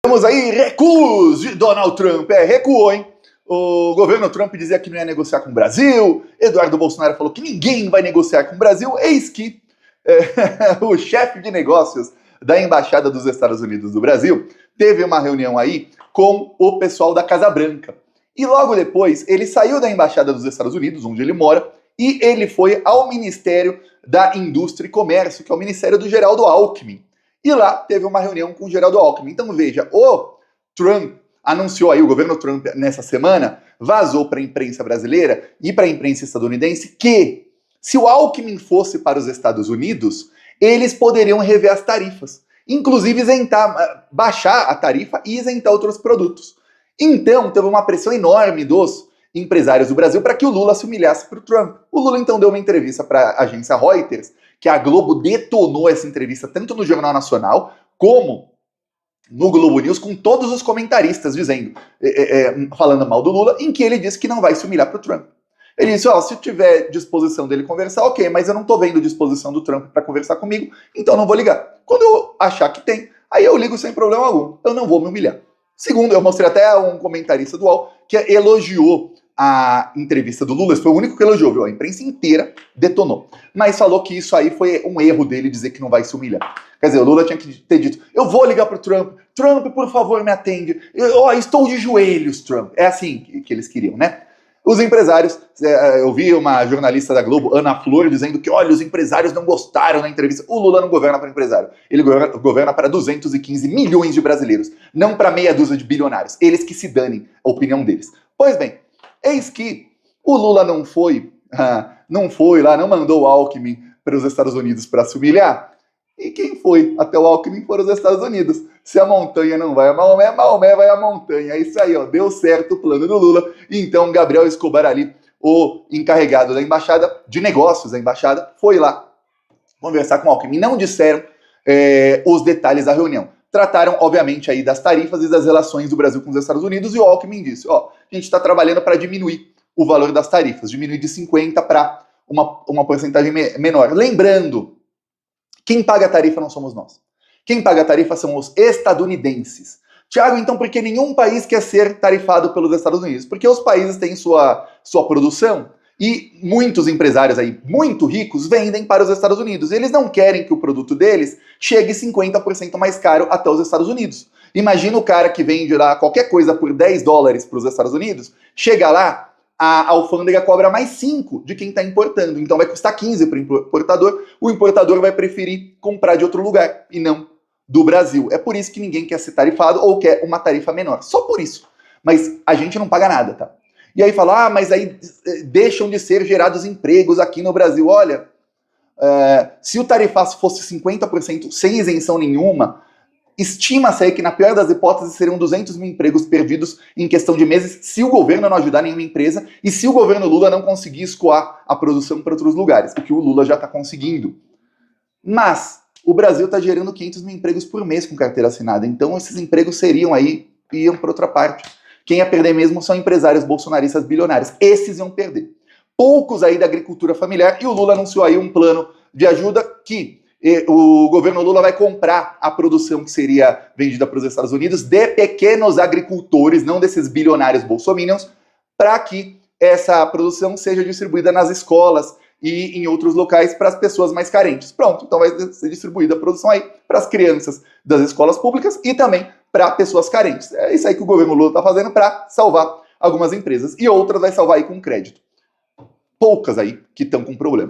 Temos aí recuos de Donald Trump. Recuou, hein? O governo Trump dizia que não ia negociar com o Brasil, Eduardo Bolsonaro falou que ninguém vai negociar com o Brasil, eis que o chefe de negócios da Embaixada dos Estados Unidos do Brasil teve uma reunião aí com o pessoal da Casa Branca. E logo depois ele saiu da Embaixada dos Estados Unidos, onde ele mora, e ele foi ao Ministério da Indústria e Comércio, que é o Ministério do Geraldo Alckmin. E lá teve uma reunião com o Geraldo Alckmin. Então veja, o Trump anunciou aí, o governo Trump nessa semana, vazou para a imprensa brasileira e para a imprensa estadunidense que se o Alckmin fosse para os Estados Unidos, eles poderiam rever as tarifas. Inclusive baixar a tarifa e isentar outros produtos. Então teve uma pressão enorme dos empresários do Brasil para que o Lula se humilhasse para o Trump. O Lula então deu uma entrevista para a agência Reuters, que a Globo detonou essa entrevista tanto no Jornal Nacional como no Globo News, com todos os comentaristas dizendo, falando mal do Lula, em que ele disse que não vai se humilhar para o Trump. Ele disse, se tiver disposição dele conversar, ok, mas eu não tô vendo disposição do Trump para conversar comigo, então não vou ligar. Quando eu achar que tem, aí eu ligo sem problema algum, eu não vou me humilhar. Segundo, eu mostrei até um comentarista do UOL que elogiou a entrevista do Lula, esse foi o único que elogiou, viu? A imprensa inteira detonou. Mas falou que isso aí foi um erro dele dizer que não vai se humilhar. Quer dizer, o Lula tinha que ter dito, eu vou ligar pro Trump, Trump, por favor, me atende. Estou de joelhos, Trump. É assim que eles queriam, né? Os empresários, eu vi uma jornalista da Globo, Ana Flor, dizendo que, olha, os empresários não gostaram da entrevista. O Lula não governa para empresário, ele governa para 215 milhões de brasileiros, não para meia dúzia de bilionários. Eles que se danem a opinião deles. Pois bem, eis que o Lula não foi lá, não mandou o Alckmin para os Estados Unidos para se humilhar. E quem foi até o Alckmin foram os Estados Unidos. Se a montanha não vai a Maomé, Maomé vai a montanha. É isso aí, ó, deu certo o plano do Lula. Então, Gabriel Escobar ali, o encarregado da embaixada, de negócios da embaixada, foi lá conversar com o Alckmin. Não disseram os detalhes da reunião. Trataram, obviamente, aí das tarifas e das relações do Brasil com os Estados Unidos, e o Alckmin disse, a gente está trabalhando para diminuir o valor das tarifas, diminuir de 50% para uma porcentagem menor. Lembrando, quem paga a tarifa não somos nós. Quem paga a tarifa são os estadunidenses. Tiago, então por que nenhum país quer ser tarifado pelos Estados Unidos? Porque os países têm sua produção e muitos empresários aí, muito ricos, vendem para os Estados Unidos. Eles não querem que o produto deles chegue 50% mais caro até os Estados Unidos. Imagina o cara que vende lá qualquer coisa por $10 para os Estados Unidos, chega lá, a alfândega cobra mais 5 de quem está importando. Então vai custar 15 para o importador. O importador vai preferir comprar de outro lugar e não do Brasil. É por isso que ninguém quer ser tarifado ou quer uma tarifa menor. Só por isso. Mas a gente não paga nada, tá? E aí fala, mas aí deixam de ser gerados empregos aqui no Brasil. Olha, se o tarifaço fosse 50% sem isenção nenhuma, estima-se aí que, na pior das hipóteses, seriam 200 mil empregos perdidos em questão de meses se o governo não ajudar nenhuma empresa e se o governo Lula não conseguir escoar a produção para outros lugares, o que o Lula já está conseguindo. Mas o Brasil está gerando 500 mil empregos por mês com carteira assinada, então esses empregos iam para outra parte. Quem ia perder mesmo são empresários bolsonaristas bilionários. Esses iam perder. Poucos aí da agricultura familiar, e o Lula anunciou aí um plano de ajuda que o governo Lula vai comprar a produção que seria vendida para os Estados Unidos de pequenos agricultores, não desses bilionários bolsominions, para que essa produção seja distribuída nas escolas e em outros locais para as pessoas mais carentes. Pronto, então vai ser distribuída a produção aí para as crianças das escolas públicas e também para pessoas carentes. É isso aí que o governo Lula está fazendo para salvar algumas empresas. E outras vai salvar aí com crédito. Poucas aí que estão com problema.